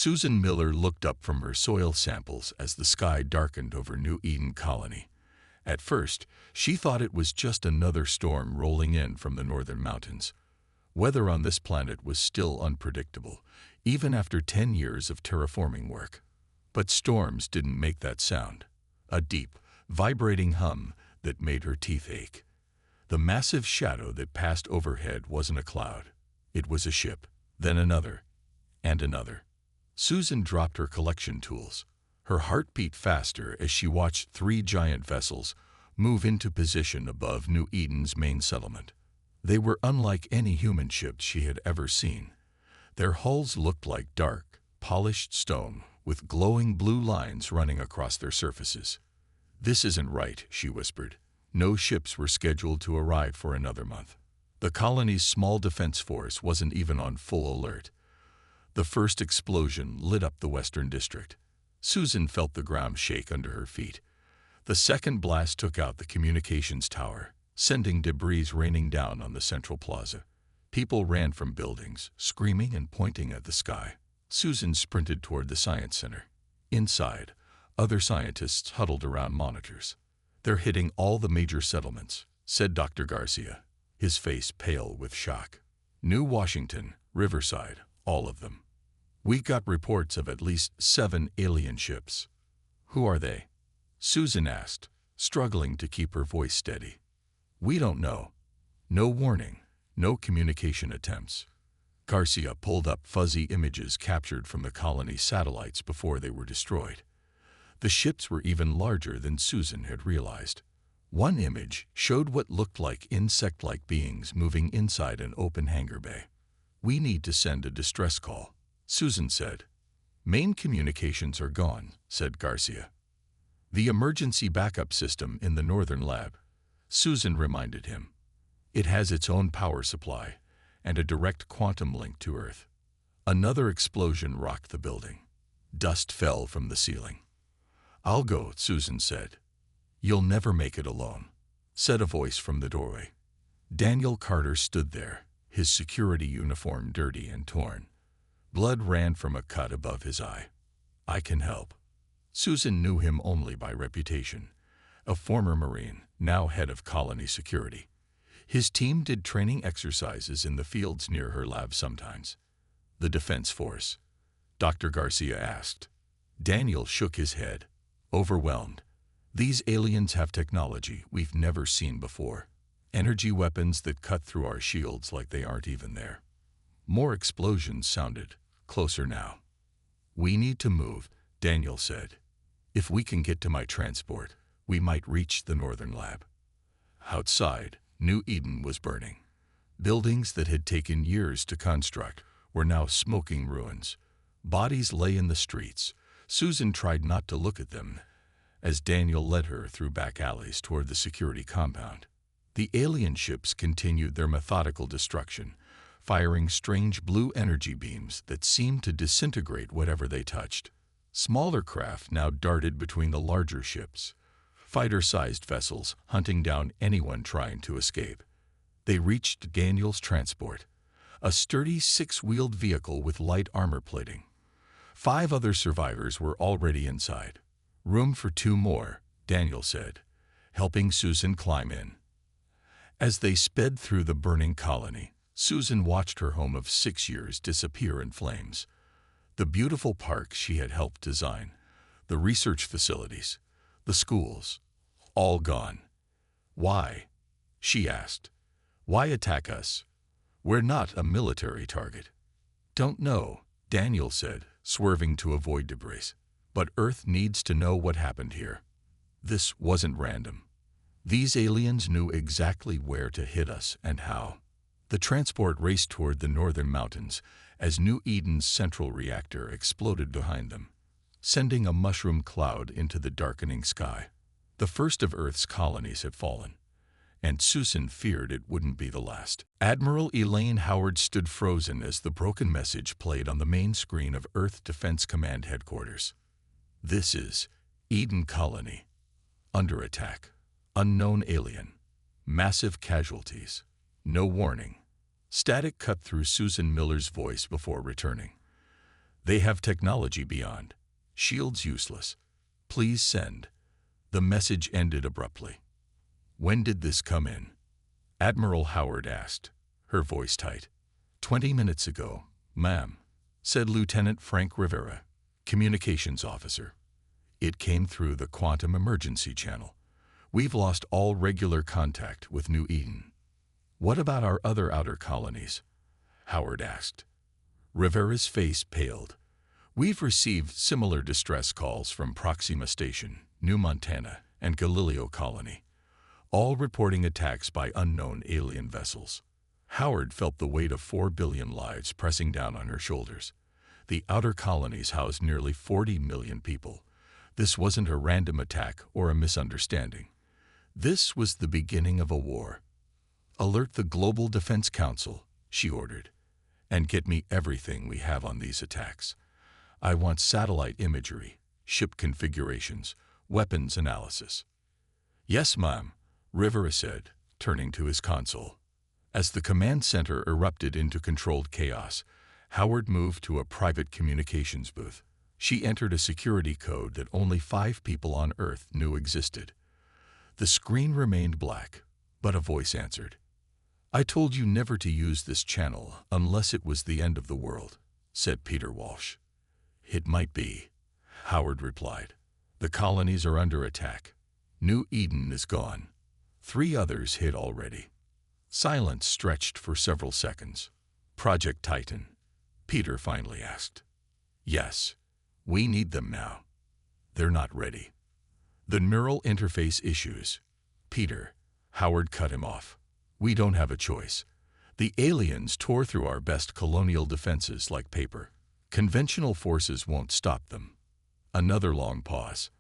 Susan Miller looked up from her soil samples as the sky darkened over New Eden Colony. At first, she thought it was just another storm rolling in from the northern mountains. Weather on this planet was still unpredictable, even after 10 years of terraforming work. But storms didn't make that sound, a deep, vibrating hum that made her teeth ache. The massive shadow that passed overhead wasn't a cloud. It was a ship, then another, and another. Susan dropped her collection tools. Her heart beat faster as she watched 3 giant vessels move into position above New Eden's main settlement. They were unlike any human ships she had ever seen. Their hulls looked like dark, polished stone with glowing blue lines running across their surfaces. "This isn't right," she whispered. No ships were scheduled to arrive for another month. The colony's small defense force wasn't even on full alert. The first explosion lit up the western district. Susan felt the ground shake under her feet. The second blast took out the communications tower, sending debris raining down on the central plaza. People ran from buildings, screaming and pointing at the sky. Susan sprinted toward the science center. Inside, other scientists huddled around monitors. "They're hitting all the major settlements," said Dr. Garcia, his face pale with shock. "New Washington, Riverside, all of them. We got reports of at least 7 alien ships." "Who are they?" Susan asked, struggling to keep her voice steady. "We don't know. No warning, no communication attempts." Garcia pulled up fuzzy images captured from the colony's satellites before they were destroyed. The ships were even larger than Susan had realized. One image showed what looked like insect-like beings moving inside an open hangar bay. "We need to send a distress call," Susan said. "Main communications are gone," said Garcia. "The emergency backup system in the northern lab," Susan reminded him. "It has its own power supply and a direct quantum link to Earth." Another explosion rocked the building. Dust fell from the ceiling. "I'll go," Susan said. "You'll never make it alone," said a voice from the doorway. Daniel Carter stood there, his security uniform dirty and torn. Blood ran from a cut above his eye. "I can help." Susan knew him only by reputation. A former Marine, now head of colony security. His team did training exercises in the fields near her lab sometimes. "The Defense Force?" Dr. Garcia asked. Daniel shook his head, overwhelmed. "These aliens have technology we've never seen before. Energy weapons that cut through our shields like they aren't even there." More explosions sounded, closer now. "We need to move," Daniel said. "If we can get to my transport, we might reach the northern lab." Outside, New Eden was burning. Buildings that had taken years to construct were now smoking ruins. Bodies lay in the streets. Susan tried not to look at them as Daniel led her through back alleys toward the security compound. The alien ships continued their methodical destruction, firing strange blue energy beams that seemed to disintegrate whatever they touched. Smaller craft now darted between the larger ships, fighter-sized vessels hunting down anyone trying to escape. They reached Daniel's transport, a sturdy 6-wheeled vehicle with light armor plating. 5 other survivors were already inside. "Room for 2 more," Daniel said, helping Susan climb in. As they sped through the burning colony, Susan watched her home of 6 years disappear in flames. The beautiful park she had helped design, the research facilities, the schools, all gone. "Why?" she asked. "Why attack us? We're not a military target." "Don't know," Daniel said, swerving to avoid debris. "But Earth needs to know what happened here. This wasn't random. These aliens knew exactly where to hit us and how." The transport raced toward the northern mountains as New Eden's central reactor exploded behind them, sending a mushroom cloud into the darkening sky. The first of Earth's colonies had fallen, and Susan feared it wouldn't be the last. Admiral Elaine Howard stood frozen as the broken message played on the main screen of Earth Defense Command headquarters. "This is Eden Colony. Under attack. Unknown alien. Massive casualties. No warning." Static cut through Susan Miller's voice before returning. They have technology beyond. Shields useless. Please send. The message ended abruptly. When did this come in? Admiral Howard asked, her voice tight. 20 minutes ago, ma'am, said Lieutenant Frank Rivera, communications officer. It came through the quantum emergency channel. We've lost all regular contact with New Eden. What about our other outer colonies? Howard asked. Rivera's face paled. We've received similar distress calls from Proxima Station, New Montana, and Galileo Colony, all reporting attacks by unknown alien vessels. Howard felt the weight of 4 billion lives pressing down on her shoulders. The outer colonies housed nearly 40 million people. This wasn't a random attack or a misunderstanding. This was the beginning of a war. Alert the Global Defense Council, she ordered, and get me everything we have on these attacks. I want satellite imagery, ship configurations, weapons analysis. Yes, ma'am, Rivera said, turning to his console. As the command center erupted into controlled chaos, Howard moved to a private communications booth. She entered a security code that only 5 people on Earth knew existed. The screen remained black, but a voice answered. I told you never to use this channel unless it was the end of the world, said Peter Walsh. It might be, Howard replied. The colonies are under attack. New Eden is gone. 3 others hit already. Silence stretched for several seconds. Project Titan, Peter finally asked. Yes, we need them now. They're not ready. The neural interface issues. Peter, Howard cut him off. We don't have a choice. The aliens tore through our best colonial defenses like paper. Conventional forces won't stop them. Another long pause.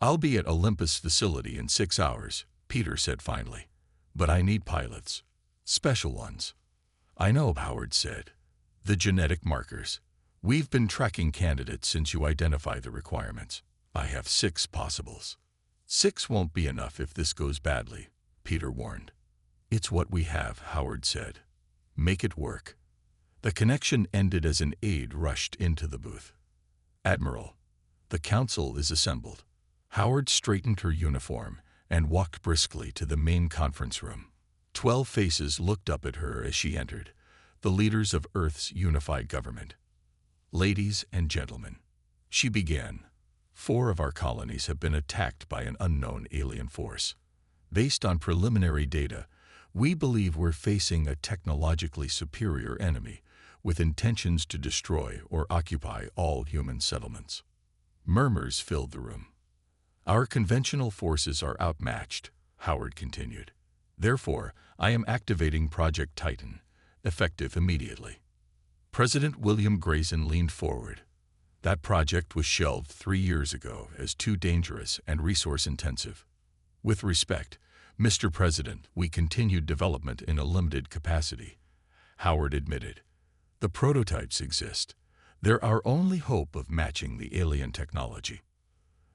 I'll be at Olympus facility in 6 hours, Peter said finally. But I need pilots. Special ones. I know, Howard said. The genetic markers. We've been tracking candidates since you identified the requirements. I have 6 possibles. 6 won't be enough if this goes badly, Peter warned. It's what we have, Howard said. Make it work. The connection ended as an aide rushed into the booth. Admiral, the council is assembled. Howard straightened her uniform and walked briskly to the main conference room. 12 faces looked up at her as she entered, the leaders of Earth's unified government. Ladies and gentlemen, she began. 4 of our colonies have been attacked by an unknown alien force. Based on preliminary data, we believe we're facing a technologically superior enemy with intentions to destroy or occupy all human settlements. Murmurs filled the room. Our conventional forces are outmatched, Howard continued. Therefore, I am activating Project Titan, effective immediately. President William Grayson leaned forward. That project was shelved 3 years ago as too dangerous and resource-intensive. With respect, Mr. President, we continued development in a limited capacity, Howard admitted. The prototypes exist. They're our only hope of matching the alien technology.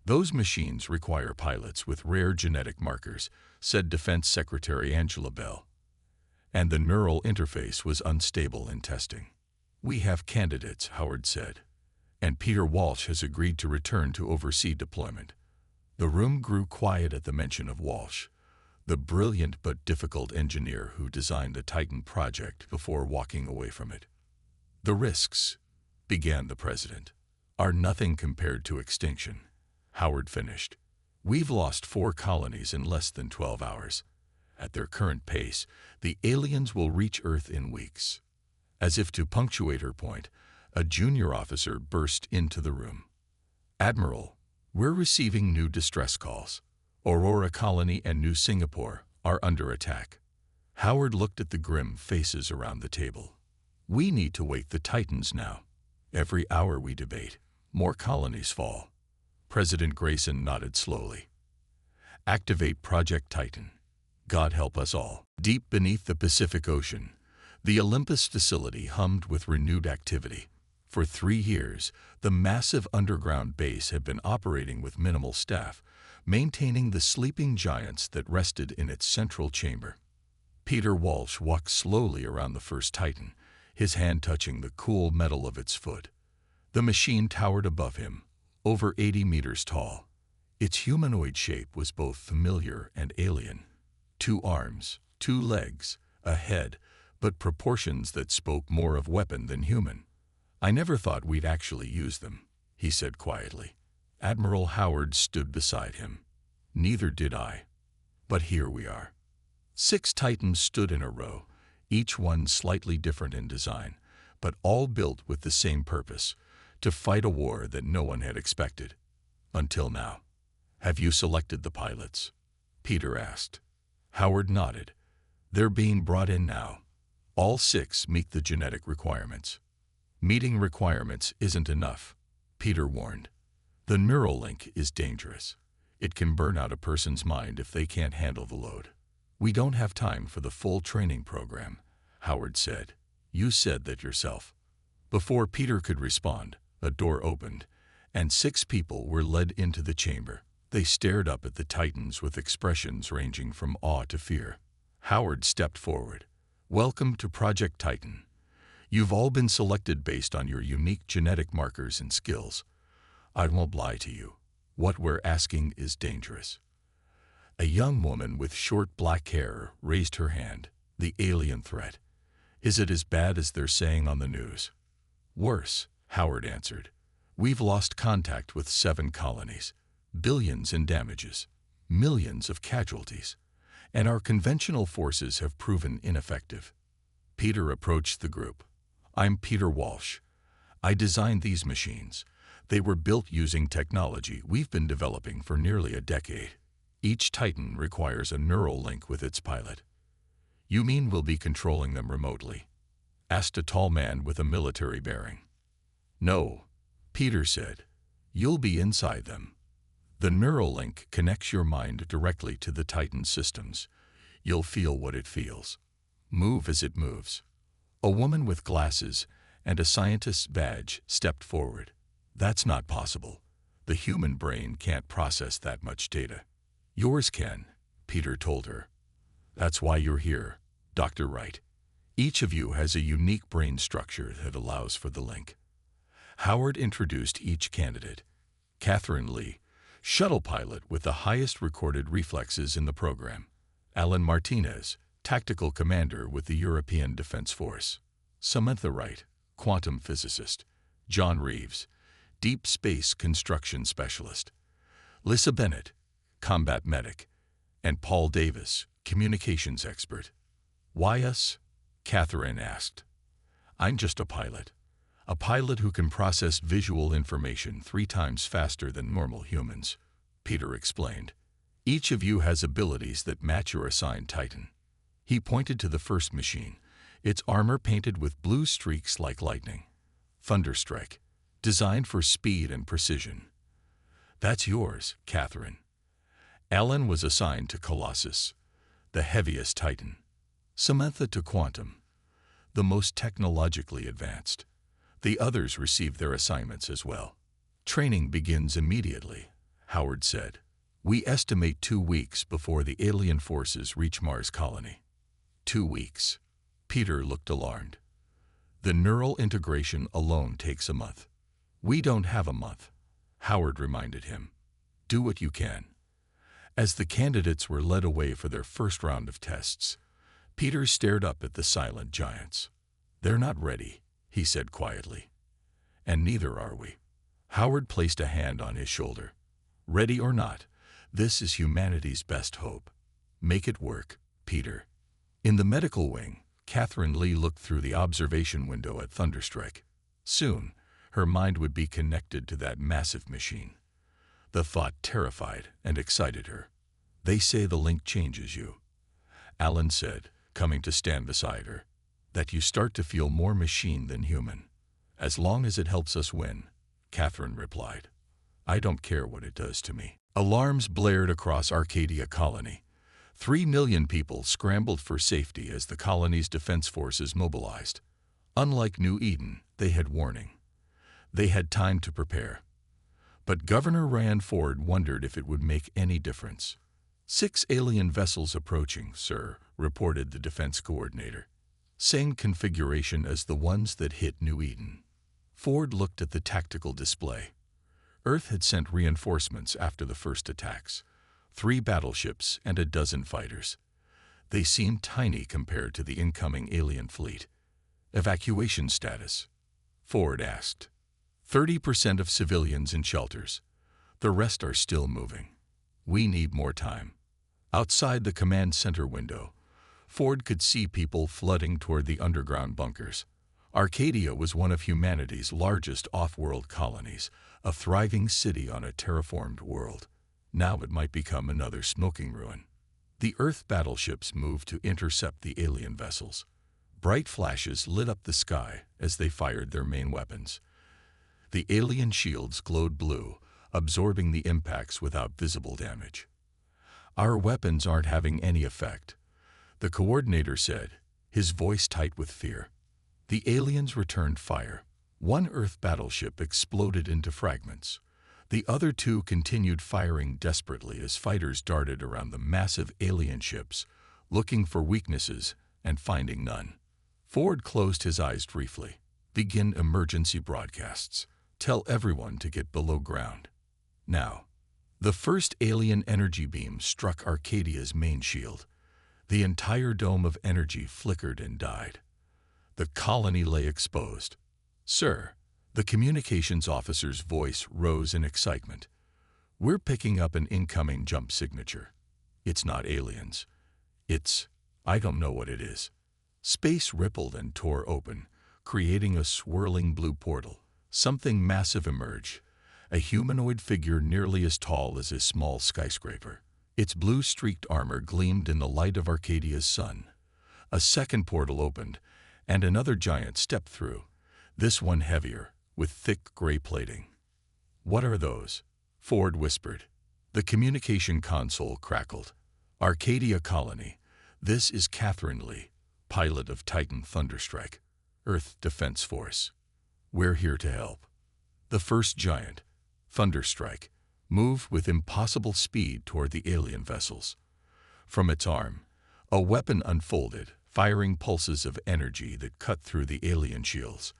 Those machines require pilots with rare genetic markers, said Defense Secretary Angela Bell. And the neural interface was unstable in testing. We have candidates, Howard said, and Peter Walsh has agreed to return to oversee deployment. The room grew quiet at the mention of Walsh, the brilliant but difficult engineer who designed the Titan project before walking away from it. The risks, began the president, are nothing compared to extinction, Howard finished. We've lost 4 colonies in less than 12 hours. At their current pace, the aliens will reach Earth in weeks. As if to punctuate her point, a junior officer burst into the room. Admiral, we're receiving new distress calls. Aurora Colony and New Singapore are under attack. Howard looked at the grim faces around the table. We need to wake the Titans now. Every hour we debate, more colonies fall. President Grayson nodded slowly. Activate Project Titan. God help us all. Deep beneath the Pacific Ocean, the Olympus facility hummed with renewed activity. For 3 years, the massive underground base had been operating with minimal staff, maintaining the sleeping giants that rested in its central chamber. Peter Walsh walked slowly around the first Titan, his hand touching the cool metal of its foot. The machine towered above him, over 80 meters tall. Its humanoid shape was both familiar and alien. 2 arms, 2 legs, a head, but proportions that spoke more of weapon than human. "I never thought we'd actually use them," he said quietly. Admiral Howard stood beside him. "Neither did I. But here we are." 6 Titans stood in a row, each one slightly different in design, but all built with the same purpose: to fight a war that no one had expected. Until now. "Have you selected the pilots?" Peter asked. Howard nodded. "They're being brought in now. All 6 meet the genetic requirements." "Meeting requirements isn't enough," Peter warned. "The neural link is dangerous. It can burn out a person's mind if they can't handle the load." "We don't have time for the full training program," Howard said. "You said that yourself." Before Peter could respond, a door opened, and 6 people were led into the chamber. They stared up at the Titans with expressions ranging from awe to fear. Howard stepped forward. "Welcome to Project Titan. You've all been selected based on your unique genetic markers and skills. I won't lie to you. What we're asking is dangerous." A young woman with short black hair raised her hand. "The alien threat. Is it as bad as they're saying on the news?" "Worse," Howard answered. "We've lost contact with 7 colonies, billions in damages, millions of casualties, and our conventional forces have proven ineffective." Peter approached the group. "I'm Peter Walsh. I designed these machines. They were built using technology we've been developing for nearly a decade. Each Titan requires a neural link with its pilot." "You mean we'll be controlling them remotely?" asked a tall man with a military bearing. "No," Peter said. "You'll be inside them. The neural link connects your mind directly to the Titan systems. You'll feel what it feels, move as it moves." A woman with glasses and a scientist's badge stepped forward. "That's not possible. The human brain can't process that much data." "Yours can," Peter told her. "That's why you're here, Dr. Wright. Each of you has a unique brain structure that allows for the link." Howard introduced each candidate. Catherine Lee, shuttle pilot with the highest recorded reflexes in the program. Alan Martinez, tactical commander with the European Defense Force. Samantha Wright, quantum physicist. John Reeves, deep space construction specialist. Lissa Bennett, combat medic. And Paul Davis, communications expert. "Why us?" Catherine asked. "I'm just a pilot who can process visual information 3 times faster than normal humans," Peter explained. "Each of you has abilities that match your assigned Titan." He pointed to the first machine, its armor painted with blue streaks like lightning. "Thunderstrike, designed for speed and precision." "That's yours, Catherine." Alan was assigned to Colossus, the heaviest Titan. Samantha to Quantum, the most technologically advanced. The others received their assignments as well. "Training begins immediately," Howard said. "We estimate 2 weeks before the alien forces reach Mars colony." 2 weeks. Peter looked alarmed. "The neural integration alone takes a month." "We don't have a month," Howard reminded him. "Do what you can." As the candidates were led away for their first round of tests, Peter stared up at the silent giants. "They're not ready," he said quietly. "And neither are we." Howard placed a hand on his shoulder. "Ready or not, this is humanity's best hope. Make it work, Peter." In the medical wing, Catherine Lee looked through the observation window at Thunderstrike. Soon, her mind would be connected to that massive machine. The thought terrified and excited her. "They say the link changes you," Alan said, coming to stand beside her. "That you start to feel more machine than human." "As long as it helps us win," Catherine replied. "I don't care what it does to me." Alarms blared across Arcadia Colony. 3 million people scrambled for safety as the colony's defense forces mobilized. Unlike New Eden, they had warning. They had time to prepare. But Governor Rand Ford wondered if it would make any difference. 6 alien vessels approaching, sir," reported the defense coordinator. "Same configuration as the ones that hit New Eden. Ford looked at the tactical display. Earth had sent reinforcements after the first attacks. 3 battleships and a dozen fighters. They seemed tiny compared to the incoming alien fleet. Evacuation status? Ford asked. 30% of civilians in shelters. The rest are still moving. We need more time. Outside the command center window, Ford could see people flooding toward the underground bunkers. Arcadia was one of humanity's largest off-world colonies, a thriving city on a terraformed world. Now it might become another smoking ruin. The Earth battleships moved to intercept the alien vessels. Bright flashes lit up the sky as they fired their main weapons. The alien shields glowed blue, absorbing the impacts without visible damage. Our weapons aren't having any effect, the coordinator said, his voice tight with fear. The aliens returned fire. 1 Earth battleship exploded into fragments. The other 2 continued firing desperately as fighters darted around the massive alien ships, looking for weaknesses and finding none. Ford closed his eyes briefly. Begin emergency broadcasts. Tell everyone to get below ground. Now. The first alien energy beam struck Arcadia's main shield. The entire dome of energy flickered and died. The colony lay exposed. Sir, the communications officer's voice rose in excitement. We're picking up an incoming jump signature. It's not aliens. I don't know what it is. Space rippled and tore open, creating a swirling blue portal. Something massive emerged, a humanoid figure nearly as tall as a small skyscraper. Its blue-streaked armor gleamed in the light of Arcadia's sun. A second portal opened, and another giant stepped through, this one heavier, with thick gray plating. What are those? Ford whispered. The communication console crackled. Arcadia Colony. This is Catherine Lee, pilot of Titan Thunderstrike, Earth Defense Force. We're here to help. The first giant, Thunderstrike, moved with impossible speed toward the alien vessels. From its arm, a weapon unfolded, firing pulses of energy that cut through the alien shields.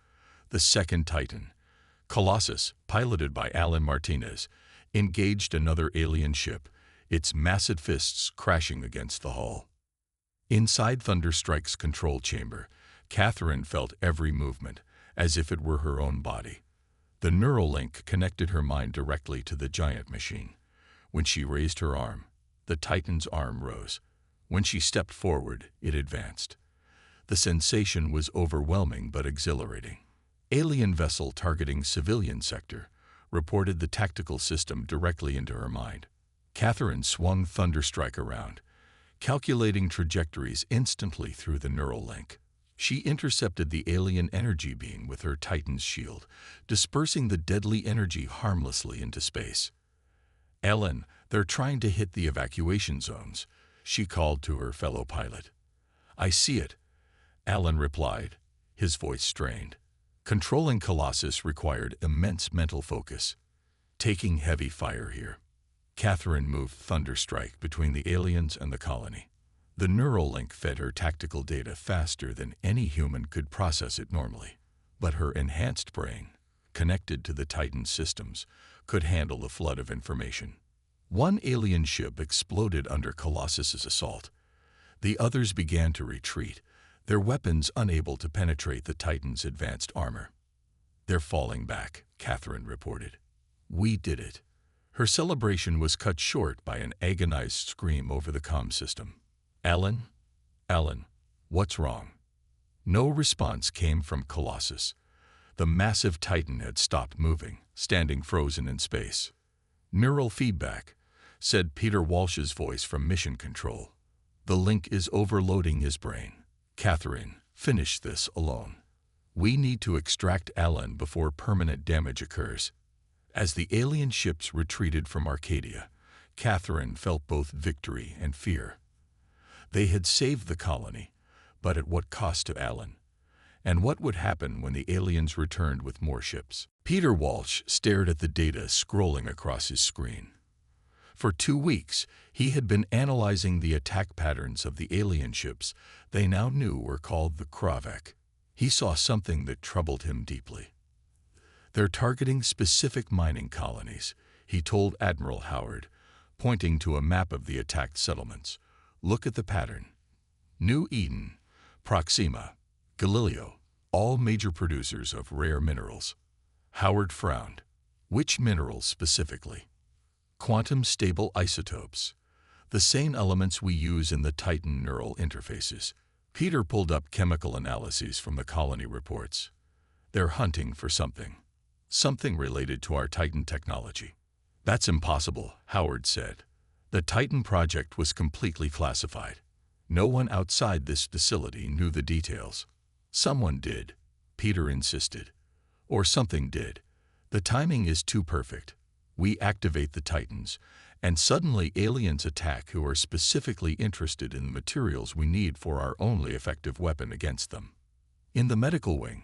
The second Titan, Colossus, piloted by Alan Martinez, engaged another alien ship, its massive fists crashing against the hull. Inside Thunderstrike's control chamber, Catherine felt every movement, as if it were her own body. The neural link connected her mind directly to the giant machine. When she raised her arm, the Titan's arm rose. When she stepped forward, it advanced. The sensation was overwhelming but exhilarating. Alien vessel targeting civilian sector, reported the tactical system directly into her mind. Catherine swung Thunderstrike around, calculating trajectories instantly through the neural link. She intercepted the alien energy beam with her Titan's shield, dispersing the deadly energy harmlessly into space. Ellen, they're trying to hit the evacuation zones, she called to her fellow pilot. I see it, Alan replied, his voice strained. Controlling Colossus required immense mental focus. Taking heavy fire here. Catherine moved Thunderstrike between the aliens and the colony. The neural link fed her tactical data faster than any human could process it normally. But her enhanced brain, connected to the Titan systems, could handle the flood of information. 1 alien ship exploded under Colossus's assault. The others began to retreat, their weapons unable to penetrate the Titan's advanced armor. They're falling back, Catherine reported. We did it. Her celebration was cut short by an agonized scream over the comm system. Alan, what's wrong? No response came from Colossus. The massive Titan had stopped moving, standing frozen in space. Neural feedback, said Peter Walsh's voice from Mission Control. The link is overloading his brain. Catherine, finish this alone. We need to extract Alan before permanent damage occurs. As the alien ships retreated from Arcadia, Catherine felt both victory and fear. They had saved the colony, but at what cost to Alan? And what would happen when the aliens returned with more ships? Peter Walsh stared at the data scrolling across his screen. For 2 weeks, he had been analyzing the attack patterns of the alien ships they now knew were called the Kravek. He saw something that troubled him deeply. They're targeting specific mining colonies, he told Admiral Howard, pointing to a map of the attacked settlements. Look at the pattern. New Eden, Proxima, Galileo, all major producers of rare minerals. Howard frowned. Which minerals specifically? Quantum-stable isotopes, the same elements we use in the Titan neural interfaces. Peter pulled up chemical analyses from the colony reports. They're hunting for something. Something related to our Titan technology. That's impossible, Howard said. The Titan project was completely classified. No one outside this facility knew the details. Someone did, Peter insisted. Or something did. The timing is too perfect. We activate the Titans, and suddenly aliens attack who are specifically interested in the materials we need for our only effective weapon against them. In the medical wing,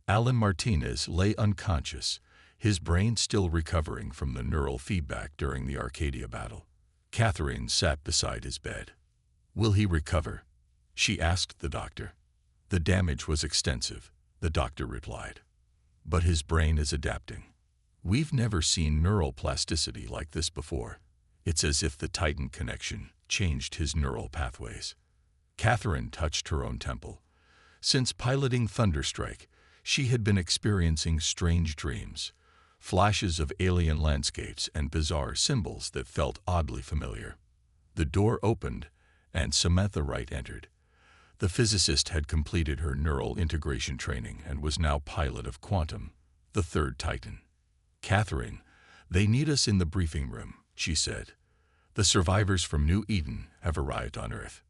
Alan Martinez lay unconscious, his brain still recovering from the neural feedback during the Arcadia battle. Catherine sat beside his bed. Will he recover? She asked the doctor. The damage was extensive, the doctor replied. But his brain is adapting. We've never seen neural plasticity like this before. It's as if the Titan connection changed his neural pathways. Catherine touched her own temple. Since piloting Thunderstrike, she had been experiencing strange dreams, flashes of alien landscapes and bizarre symbols that felt oddly familiar. The door opened, and Samantha Wright entered. The physicist had completed her neural integration training and was now pilot of Quantum, the third Titan. Catherine, they need us in the briefing room, she said. The survivors from New Eden have arrived on Earth.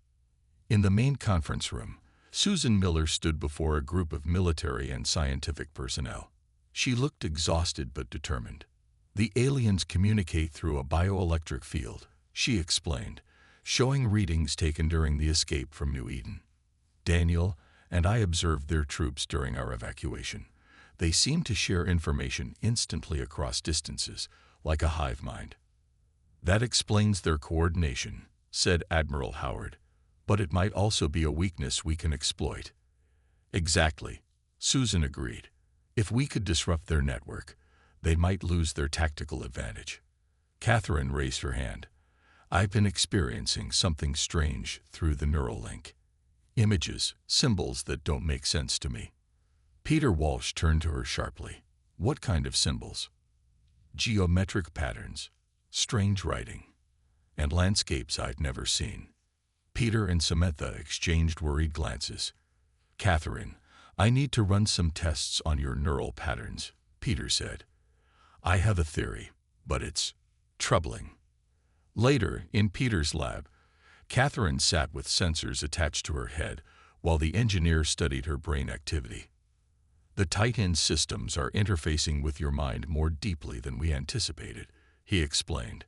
In the main conference room, Susan Miller stood before a group of military and scientific personnel. She looked exhausted but determined. The aliens communicate through a bioelectric field, she explained, showing readings taken during the escape from New Eden. Daniel and I observed their troops during our evacuation. They seem to share information instantly across distances, like a hive mind. That explains their coordination, said Admiral Howard, but it might also be a weakness we can exploit. Exactly, Susan agreed. If we could disrupt their network, they might lose their tactical advantage. Catherine raised her hand. I've been experiencing something strange through the neural link. Images, symbols that don't make sense to me. Peter Walsh turned to her sharply. What kind of symbols? Geometric patterns, strange writing, and landscapes I'd never seen. Peter and Samantha exchanged worried glances. Catherine, I need to run some tests on your neural patterns, Peter said. I have a theory, but it's troubling. Later, in Peter's lab, Catherine sat with sensors attached to her head while the engineer studied her brain activity. The Titan systems are interfacing with your mind more deeply than we anticipated, he explained.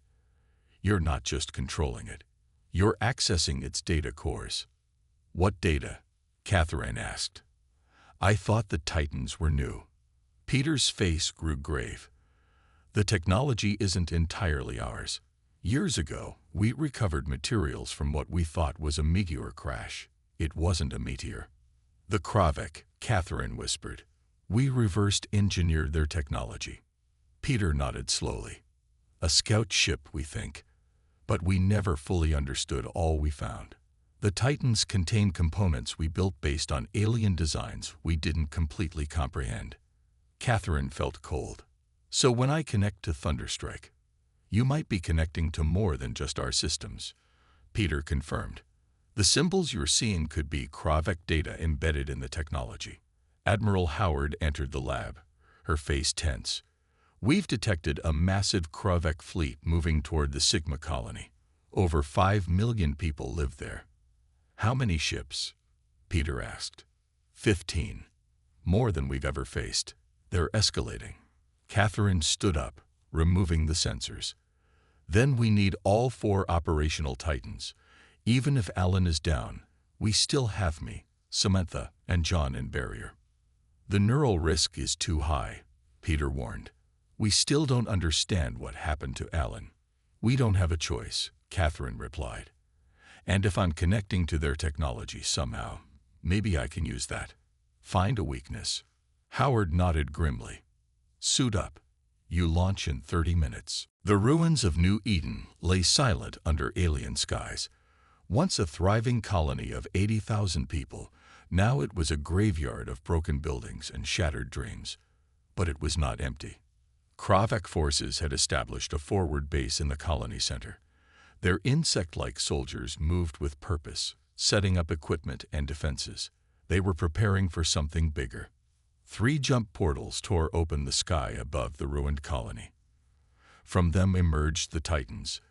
You're not just controlling it. You're accessing its data cores. What data? Catherine asked. I thought the Titans were new. Peter's face grew grave. The technology isn't entirely ours. Years ago, we recovered materials from what we thought was a meteor crash. It wasn't a meteor. The Kravik, Catherine whispered. We reversed engineered their technology. Peter nodded slowly. A scout ship, we think. But we never fully understood all we found. The Titans contain components we built based on alien designs we didn't completely comprehend. Catherine felt cold. So when I connect to Thunderstrike, you might be connecting to more than just our systems, Peter confirmed. The symbols you're seeing could be Kravik data embedded in the technology. Admiral Howard entered the lab, her face tense. We've detected a massive Kravik fleet moving toward the Sigma colony. Over 5 million people live there. How many ships? Peter asked. 15. More than we've ever faced. They're escalating. Catherine stood up, removing the sensors. Then we need all 4 operational Titans. Even if Alan is down, we still have me, Samantha, and John in barrier. The neural risk is too high, Peter warned. We still don't understand what happened to Alan. We don't have a choice, Catherine replied. And if I'm connecting to their technology somehow, maybe I can use that. Find a weakness. Howard nodded grimly. Suit up. You launch in 30 minutes. The ruins of New Eden lay silent under alien skies. Once a thriving colony of 80,000 people, now it was a graveyard of broken buildings and shattered dreams. But it was not empty. Kravak forces had established a forward base in the colony center. Their insect-like soldiers moved with purpose, setting up equipment and defenses. They were preparing for something bigger. 3 jump portals tore open the sky above the ruined colony. From them emerged the Titans.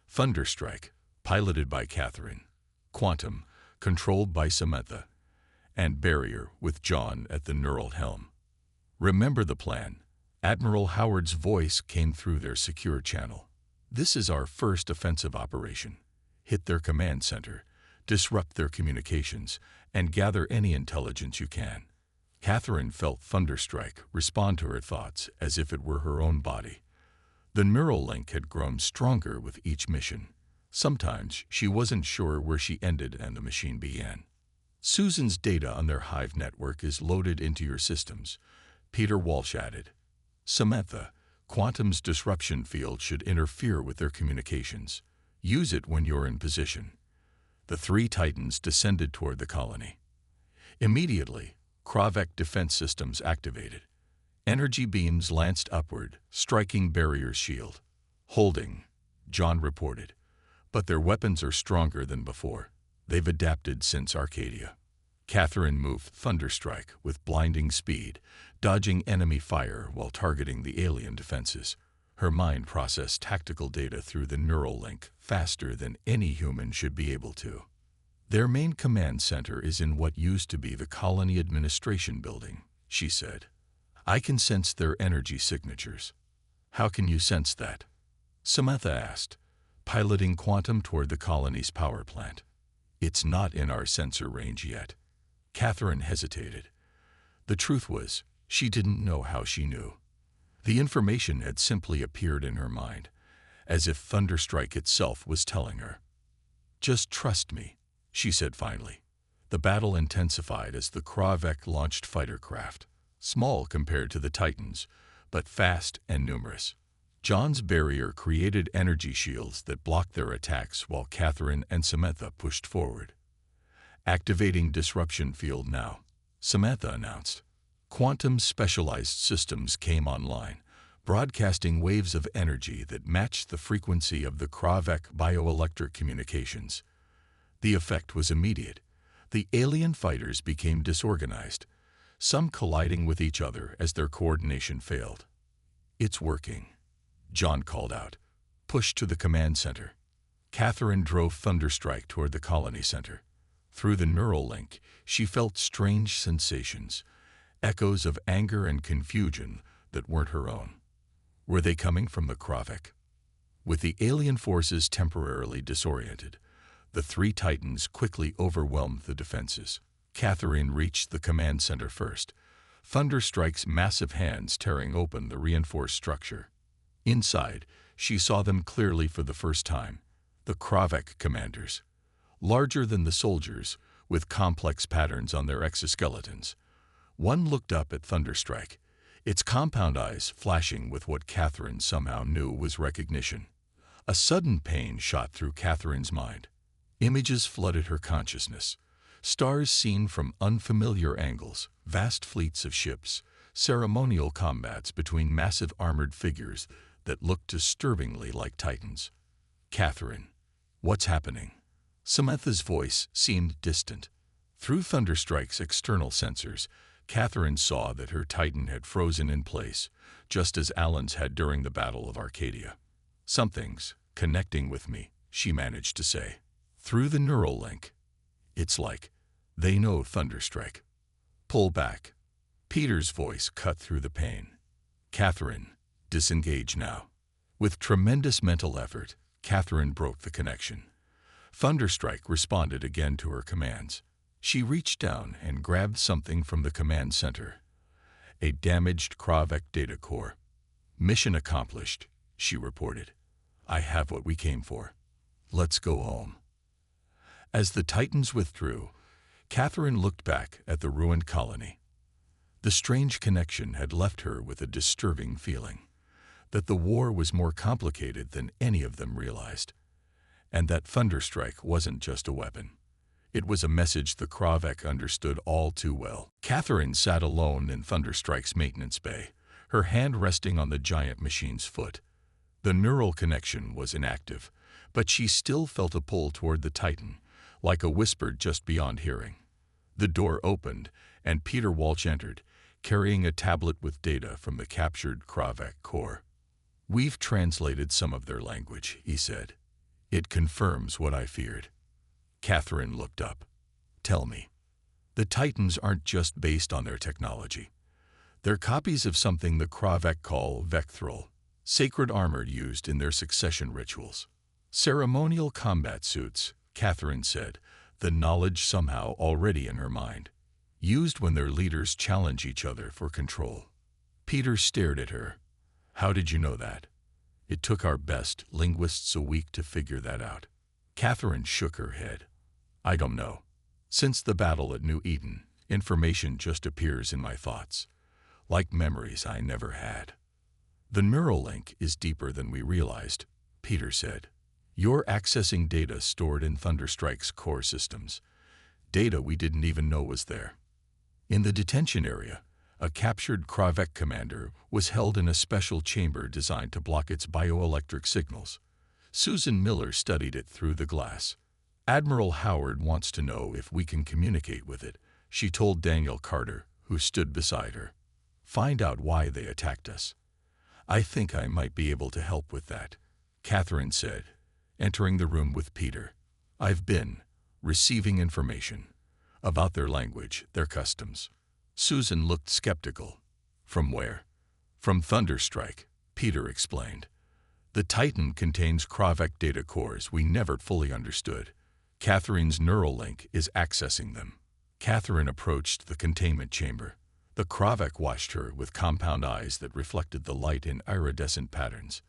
Thunderstrike, piloted by Catherine. Quantum, controlled by Samantha. And Barrier, with John at the neural helm. Remember the plan. Admiral Howard's voice came through their secure channel. This is our first offensive operation. Hit their command center, disrupt their communications, and gather any intelligence you can. Catherine felt Thunderstrike respond to her thoughts as if it were her own body. The neural link had grown stronger with each mission. Sometimes she wasn't sure where she ended and the machine began. Susan's data on their Hive network is loaded into your systems, Peter Walsh added. Samantha, Quantum's disruption field should interfere with their communications. Use it when you're in position. The 3 Titans descended toward the colony. Immediately, Kravak defense systems activated. Energy beams lanced upward, striking Barrier's shield. Holding, John reported. But their weapons are stronger than before. They've adapted since Arcadia. Catherine moved Thunderstrike with blinding speed, dodging enemy fire while targeting the alien defenses. Her mind processed tactical data through the neural link faster than any human should be able to. Their main command center is in what used to be the colony administration building, she said. I can sense their energy signatures. How can you sense that? Samantha asked, piloting Quantum toward the colony's power plant. It's not in our sensor range yet. Catherine hesitated. The truth was, she didn't know how she knew. The information had simply appeared in her mind, as if Thunderstrike itself was telling her. Just trust me, she said finally. The battle intensified as the Kravak launched fighter craft, small compared to the Titans, but fast and numerous. John's barrier created energy shields that blocked their attacks while Catherine and Samantha pushed forward. Activating disruption field now, Samantha announced. Quantum's specialized systems came online, broadcasting waves of energy that matched the frequency of the Kravak bioelectric communications. The effect was immediate. The alien fighters became disorganized, some colliding with each other as their coordination failed. It's working, John called out. Push to the command center. Catherine drove Thunderstrike toward the colony center. Through the neural link, she felt strange sensations, echoes of anger and confusion that weren't her own. Were they coming from the Kravak? With the alien forces temporarily disoriented, the 3 Titans quickly overwhelmed the defenses. Catherine reached the command center first, Thunderstrike's massive hands tearing open the reinforced structure. Inside, she saw them clearly for the first time, the Kravak commanders. Larger than the soldiers, with complex patterns on their exoskeletons. One looked up at Thunderstrike, its compound eyes flashing with what Catherine somehow knew was recognition. A sudden pain shot through Catherine's mind. Images flooded her consciousness. Stars seen from unfamiliar angles, vast fleets of ships, ceremonial combats between massive armored figures that looked disturbingly like Titans. Catherine, what's happening? Samantha's voice seemed distant. Through Thunderstrike's external sensors, Catherine saw that her Titan had frozen in place, just as Alan's had during the Battle of Arcadia. Something's connecting with me, she managed to say. Through the neural link. It's like they know Thunderstrike. Pull back. Peter's voice cut through the pain. Catherine, disengage now. With tremendous mental effort, Catherine broke the connection. Thunderstrike responded again to her commands. She reached down and grabbed something from the command center. A damaged Kravak data core. Mission accomplished, she reported. I have what we came for. Let's go home. As the Titans withdrew, Catherine looked back at the ruined colony. The strange connection had left her with a disturbing feeling that the war was more complicated than any of them realized, and that Thunderstrike wasn't just a weapon. It was a message the Kravek understood all too well. Catherine sat alone in Thunderstrike's maintenance bay, her hand resting on the giant machine's foot. The neural connection was inactive, but she still felt a pull toward the Titan, like a whisper just beyond hearing. The door opened, and Peter Walsh entered, carrying a tablet with data from the captured Kravek core. "We've translated some of their language," he said. "It confirms what I feared." Catherine looked up. "Tell me." "The Titans aren't just based on their technology. They're copies of something the Kravek call Vecthrol, sacred armor used in their succession rituals. Ceremonial combat suits," Catherine said, the knowledge somehow already in her mind. "Used when their leaders challenge each other for control." Peter stared at her. "How did you know that?" "It took our best linguists a week to figure that out." Catherine shook her head. "I don't know. Since the battle at New Eden, information just appears in my thoughts, like memories I never had." "The neural link is deeper than we realized," Peter said. "You're accessing data stored in Thunderstrike's core systems, data we didn't even know was there." In the detention area, a captured Kravek commander was held in a special chamber designed to block its bioelectric signals. Susan Miller studied it through the glass. "Admiral Howard wants to know if we can communicate with it," she told Daniel Carter, who stood beside her. "Find out why they attacked us." "I think I might be able to help with that," Catherine said, entering the room with Peter. "I've been receiving information about their language, their customs." Susan looked skeptical. "From where?" "From Thunderstrike," Peter explained. "The Titan contains Kravek data cores we never fully understood. Catherine's neural link is accessing them." Catherine approached the containment chamber. The Kravek watched her with compound eyes that reflected the light in iridescent patterns.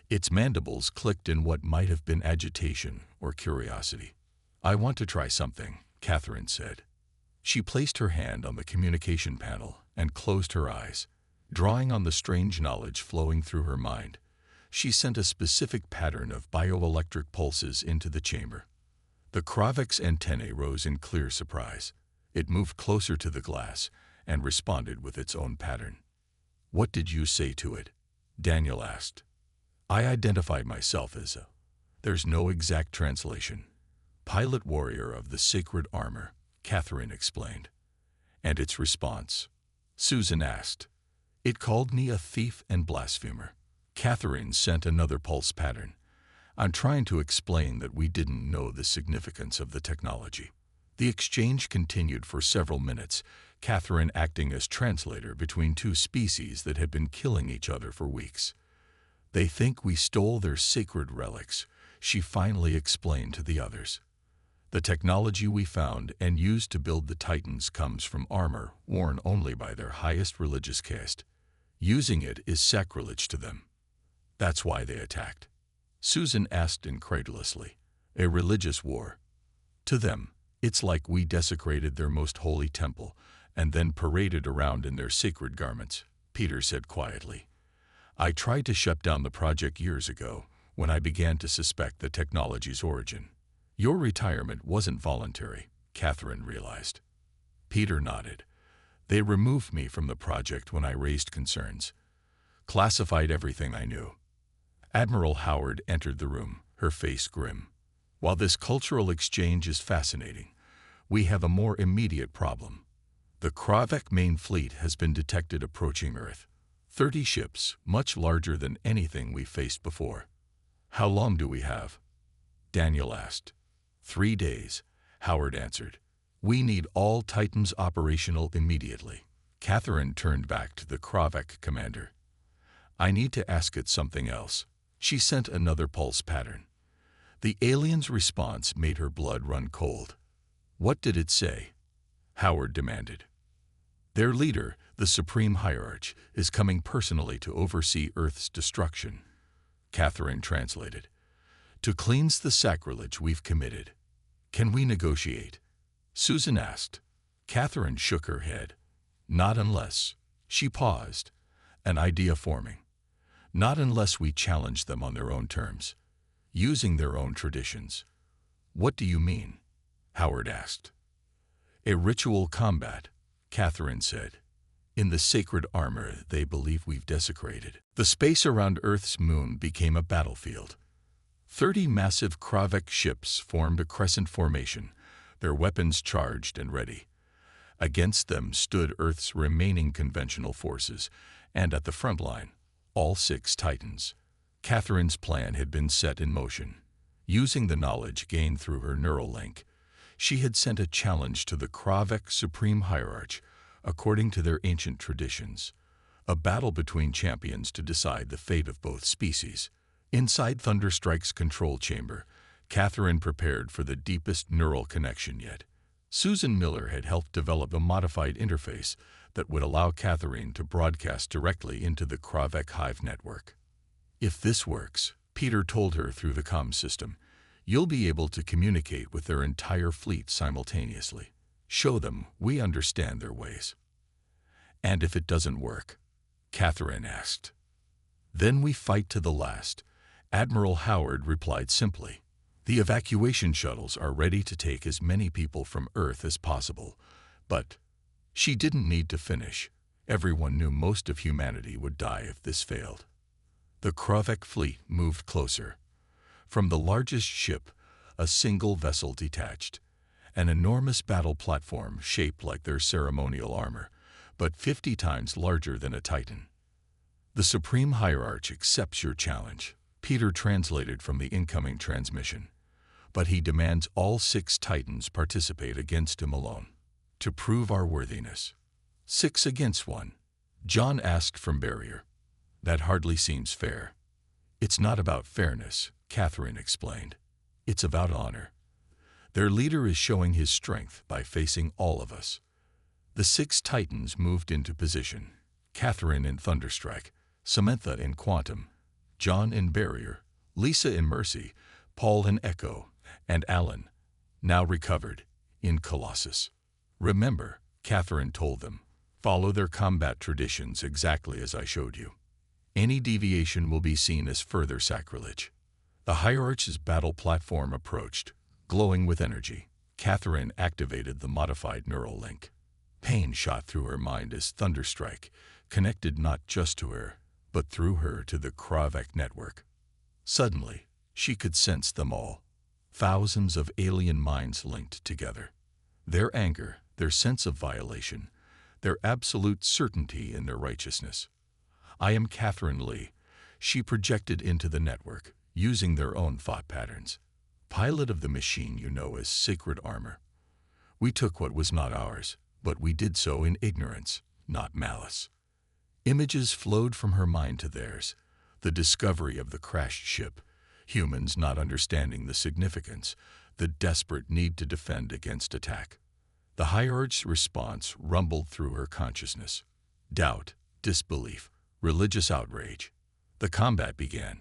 Its mandibles clicked in what might have been agitation or curiosity. "I want to try something," Catherine said. She placed her hand on the communication panel and closed her eyes. Drawing on the strange knowledge flowing through her mind, she sent a specific pattern of bioelectric pulses into the chamber. The Kravek's antennae rose in clear surprise. It moved closer to the glass and responded with its own pattern. "What did you say to it?" Daniel asked. "I identified myself as a..." "There's no exact translation. Pilot warrior of the sacred armor," Catherine explained. "And its response?" Susan asked. "It called me a thief and blasphemer." Catherine sent another pulse pattern. "I'm trying to explain that we didn't know the significance of the technology." The exchange continued for several minutes, Catherine acting as translator between two species that had been killing each other for weeks. "They think we stole their sacred relics," she finally explained to the others. "The technology we found and used to build the Titans comes from armor worn only by their highest religious caste. Using it is sacrilege to them. That's why they attacked." Susan asked incredulously. "A religious war? To them, it's like we desecrated their most holy temple and then paraded around in their sacred garments," Peter said quietly. "I tried to shut down the project years ago when I began to suspect the technology's origin." "Your retirement wasn't voluntary," Catherine realized. Peter nodded. "They removed me from the project when I raised concerns. Classified everything I knew." Admiral Howard entered the room, her face grim. "While this cultural exchange is fascinating, we have a more immediate problem. The Kravek main fleet has been detected approaching Earth. 30 ships, much larger than anything we've faced before." "How long do we have?" Daniel asked. 3 days, Howard answered. "We need all Titans operational immediately." Catherine turned back to the Kravek commander. "I need to ask it something else." She sent another pulse pattern. The alien's response made her blood run cold. "What did it say?" Howard demanded. "Their leader, the Supreme Hierarch, is coming personally to oversee Earth's destruction," Catherine translated. "To cleanse the sacrilege we've committed. Can we negotiate?" Susan asked. Catherine shook her head. Not unless. She paused, an idea forming. Not unless we challenge them on their own terms, using their own traditions. What do you mean? Howard asked. A ritual combat, Catherine said. In the sacred armor they believe we've desecrated. The space around Earth's moon became a battlefield. 30 massive Kravek ships formed a crescent formation, their weapons charged and ready. Against them stood Earth's remaining conventional forces, and at the front line, all 6 Titans. Catherine's plan had been set in motion. Using the knowledge gained through her neural link, she had sent a challenge to the Kravek Supreme Hierarch, according to their ancient traditions. A battle between champions to decide the fate of both species. Inside Thunderstrike's control chamber, Catherine prepared for the deepest neural connection yet. Susan Miller had helped develop a modified interface that would allow Catherine to broadcast directly into the Kravek Hive network. If this works, Peter told her through the comm system, you'll be able to communicate with their entire fleet simultaneously. Show them we understand their ways. And if it doesn't work? Catherine asked. Then we fight to the last. Admiral Howard replied simply. The evacuation shuttles are ready to take as many people from Earth as possible. But she didn't need to finish. Everyone knew most of humanity would die if this failed. The Kravek fleet moved closer. From the largest ship, a single vessel detached. An enormous battle platform shaped like their ceremonial armor, but 50 times larger than a Titan. The Supreme Hierarch accepts your challenge, Peter translated from the incoming transmission. But he demands all 6 Titans participate against him alone. To prove our worthiness. 6 against 1. John asked from Barrier. That hardly seems fair. It's not about fairness, Catherine explained. It's about honor. Their leader is showing his strength by facing all of us. The 6 Titans moved into position. Catherine in Thunderstrike, Samantha in Quantum, John in Barrier, Lisa in Mercy, Paul in Echo, and Alan, now recovered, in Colossus. Remember, Catherine told them, follow their combat traditions exactly as I showed you. Any deviation will be seen as further sacrilege. The Hierarch's battle platform approached, glowing with energy. Catherine activated the modified neural link. Pain shot through her mind as Thunderstrike connected not just to her, but through her to the Kravek network. Suddenly, she could sense them all. Thousands of alien minds linked together. Their anger, their sense of violation, their absolute certainty in their righteousness. I am Catherine Lee. She projected into the network, using their own thought patterns. Pilot of the machine you know as sacred armor. We took what was not ours, but we did so in ignorance, not malice. Images flowed from her mind to theirs. The discovery of the crashed ship, humans not understanding the significance, the desperate need to defend against attack. The Hierarch's response rumbled through her consciousness. Doubt, disbelief, religious outrage. The combat began.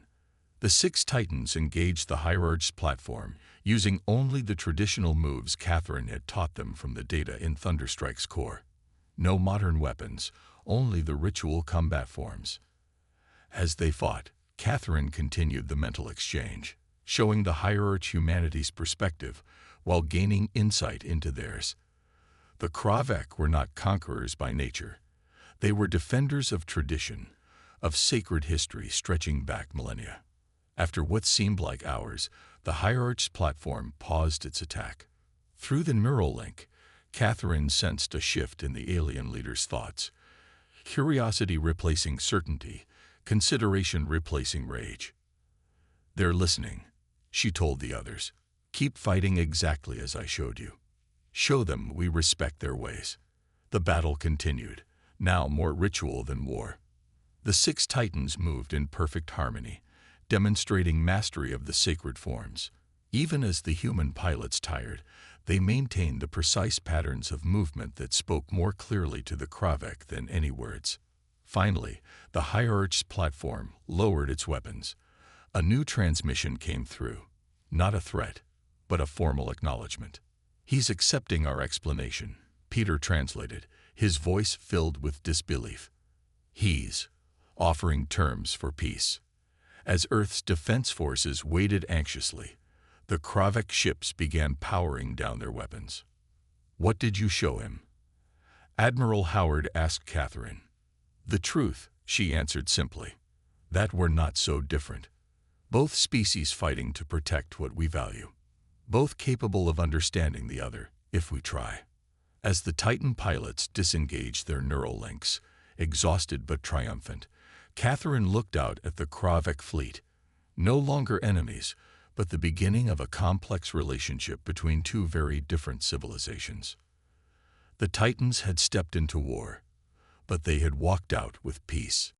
The 6 Titans engaged the Hierarch's platform, using only the traditional moves Catherine had taught them from the data in Thunderstrike's core. No modern weapons, only the ritual combat forms. As they fought, Catherine continued the mental exchange, showing the Hierarch humanity's perspective while gaining insight into theirs. The Kravek were not conquerors by nature. They were defenders of tradition, of sacred history stretching back millennia. After what seemed like hours, the Hierarch's platform paused its attack. Through the neural link, Catherine sensed a shift in the alien leader's thoughts. Curiosity replacing certainty, consideration replacing rage. They're listening, she told the others. Keep fighting exactly as I showed you. Show them we respect their ways. The battle continued, now more ritual than war. The 6 Titans moved in perfect harmony, demonstrating mastery of the sacred forms. Even as the human pilots tired, they maintained the precise patterns of movement that spoke more clearly to the Kravek than any words. Finally, the Hierarch's platform lowered its weapons. A new transmission came through. Not a threat, but a formal acknowledgement. He's accepting our explanation, Peter translated, his voice filled with disbelief. He's offering terms for peace. As Earth's defense forces waited anxiously, the Kravik ships began powering down their weapons. "What did you show him?" Admiral Howard asked Catherine. "The truth," she answered simply. "That we're not so different. Both species fighting to protect what we value. Both capable of understanding the other, if we try." As the Titan pilots disengaged their neural links, exhausted but triumphant, Catherine looked out at the Kravik fleet. No longer enemies, but the beginning of a complex relationship between two very different civilizations. The Titans had stepped into war, but they had walked out with peace.